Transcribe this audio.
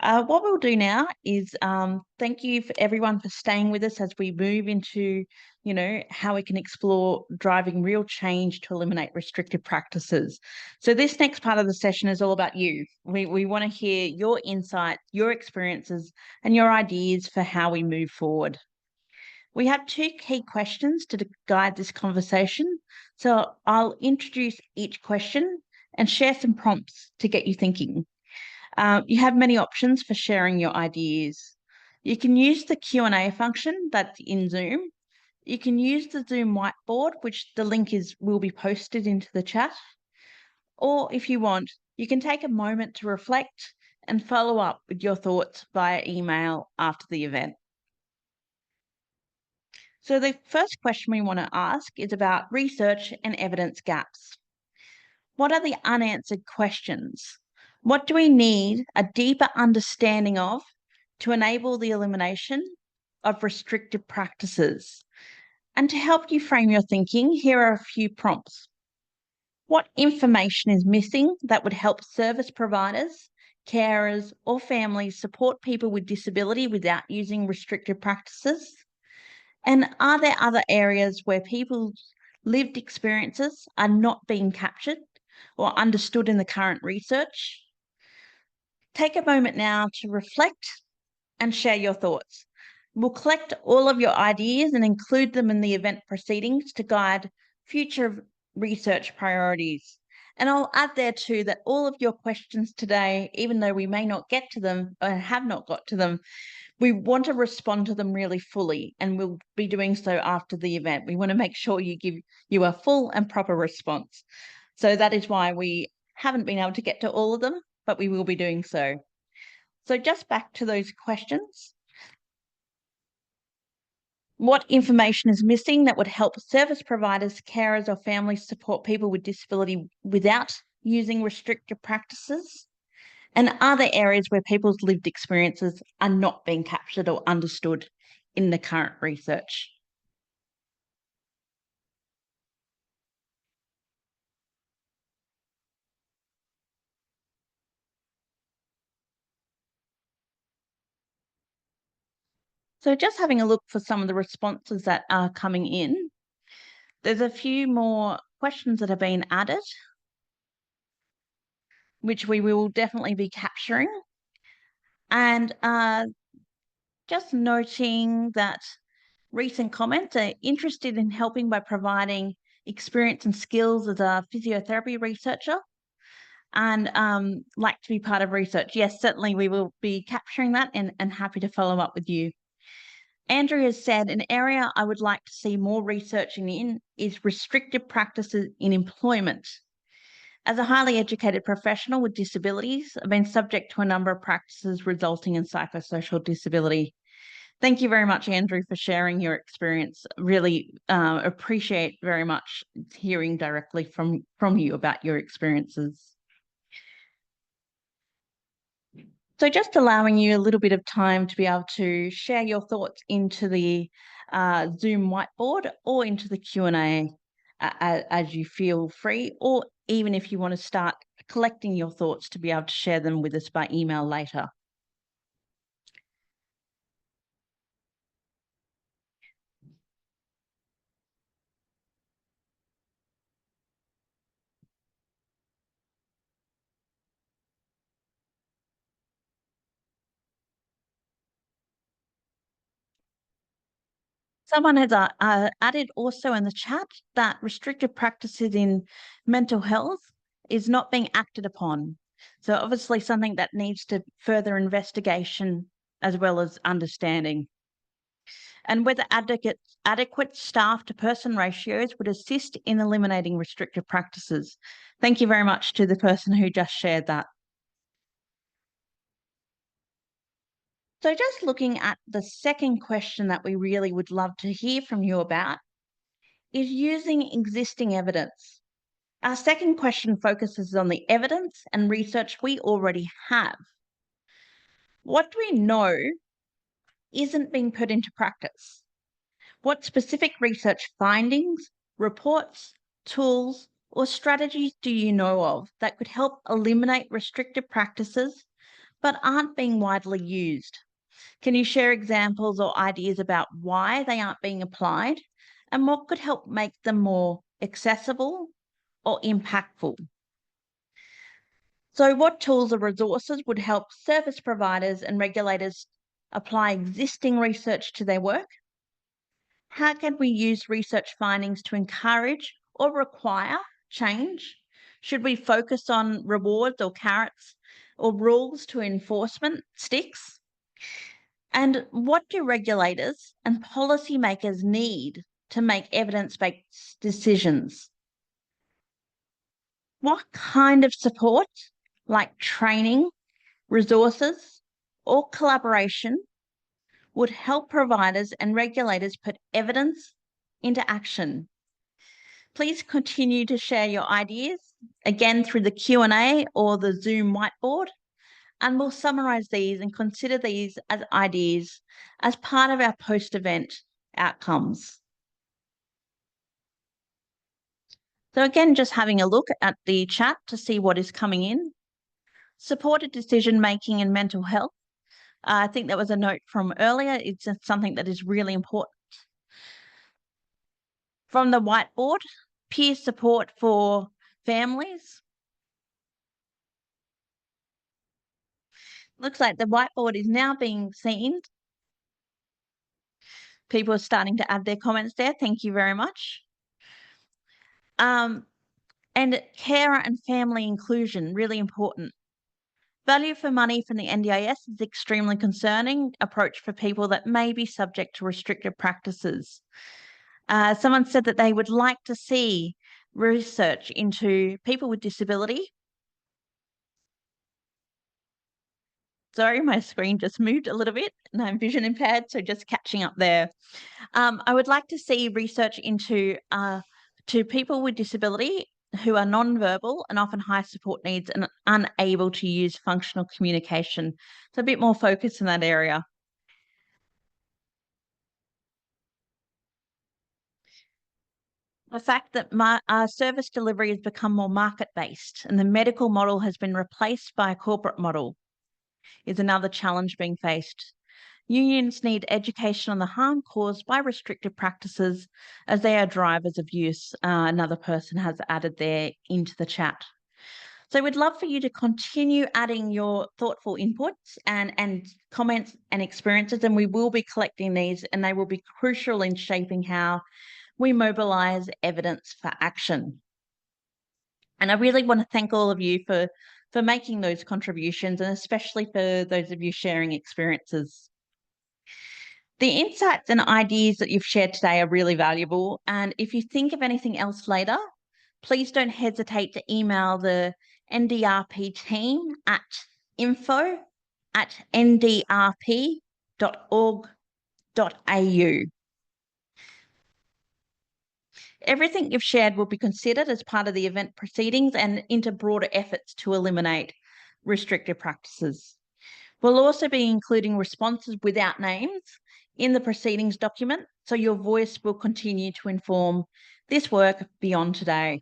What we'll do now is thank you for everyone for staying with us as we move into, how we can explore driving real change to eliminate restrictive practices. So this next part of the session is all about you. We want to hear your insights, your experiences, and your ideas for how we move forward. We have two key questions to guide this conversation. So I'll introduce each question and share some prompts to get you thinking. You have many options for sharing your ideas. You can use the Q&A function that's in Zoom. You can use the Zoom whiteboard, which the link will be posted into the chat. Or if you want, you can take a moment to reflect and follow up with your thoughts via email after the event. So the first question we want to ask is about research and evidence gaps. What are the unanswered questions? What do we need a deeper understanding of to enable the elimination of restrictive practices? And to help you frame your thinking, here are a few prompts. What information is missing that would help service providers, carers, or families support people with disability without using restrictive practices? And are there other areas where people's lived experiences are not being captured or understood in the current research? Take a moment now to reflect and share your thoughts. We'll collect all of your ideas and include them in the event proceedings to guide future research priorities. And I'll add there too that all of your questions today, even though we may not get to them or have not got to them, we want to respond to them really fully, and we'll be doing so after the event. We want to make sure you give you a full and proper response. So that is why we haven't been able to get to all of them, but we will be doing so. So just back to those questions. What information is missing that would help service providers, carers, or families support people with disability without using restrictive practices? And are there areas where people's lived experiences are not being captured or understood in the current research? So just having a look for some of the responses that are coming in, there's a few more questions that have been added, which we will definitely be capturing. And just noting that recent comments are interested in helping by providing experience and skills as a physiotherapy researcher and like to be part of research. Yes, certainly we will be capturing that and happy to follow up with you. Andrew has said an area I would like to see more researching in is restrictive practices in employment. As a highly educated professional with disabilities, I've been subject to a number of practices resulting in psychosocial disability. Thank you very much, Andrew, for sharing your experience. Really appreciate very much hearing directly from you about your experiences. So just allowing you a little bit of time to be able to share your thoughts into the Zoom whiteboard or into the Q&A as you feel free, or even if you want to start collecting your thoughts to be able to share them with us by email later. Someone has added also in the chat that restrictive practices in mental health is not being acted upon. So obviously something that needs to further investigation as well as understanding. And whether adequate staff to person ratios would assist in eliminating restrictive practices. Thank you very much to the person who just shared that. So just looking at the second question that we really would love to hear from you about is using existing evidence. Our second question focuses on the evidence and research we already have. What do we know isn't being put into practice? What specific research findings, reports, tools, or strategies do you know of that could help eliminate restrictive practices but aren't being widely used. Can you share examples or ideas about why they aren't being applied and what could help make them more accessible or impactful? So, what tools or resources would help service providers and regulators apply existing research to their work? How can we use research findings to encourage or require change? Should we focus on rewards or carrots or rules to enforcement sticks? And what do regulators and policymakers need to make evidence based decisions? What kind of support, like training, resources, or collaboration, would help providers and regulators put evidence into action? Please continue to share your ideas, again through the Q&A or the Zoom whiteboard, and we'll summarize these and consider these as ideas as part of our post-event outcomes. So again, just having a look at the chat to see what is coming in. Supported decision-making and mental health. I think that was a note from earlier. It's something that is really important. From the whiteboard, peer support for families. Looks like the whiteboard is now being seen. People are starting to add their comments there. Thank you very much. And carer and family inclusion, really important. Value for money from the NDIS is extremely concerning approach for people that may be subject to restrictive practices. Someone said that they would like to see research into people with disability. Sorry, my screen just moved a little bit and I'm vision impaired, so just catching up there. I would like to see research into to people with disability who are non-verbal and often high support needs and unable to use functional communication. So a bit more focus in that area. The fact that service delivery has become more market-based and the medical model has been replaced by a corporate model is another challenge being faced. Unions need education on the harm caused by restrictive practices as they are drivers of use. Another person has added there into the chat. So we'd love for you to continue adding your thoughtful inputs and comments and experiences, and we will be collecting these and they will be crucial in shaping how we mobilise evidence for action. And I really want to thank all of you for making those contributions, and especially for those of you sharing experiences. The insights and ideas that you've shared today are really valuable. And if you think of anything else later, please don't hesitate to email the NDRP team at info@ndrp.org.au. Everything you've shared will be considered as part of the event proceedings and into broader efforts to eliminate restrictive practices. We'll also be including responses without names in the proceedings document, so your voice will continue to inform this work beyond today.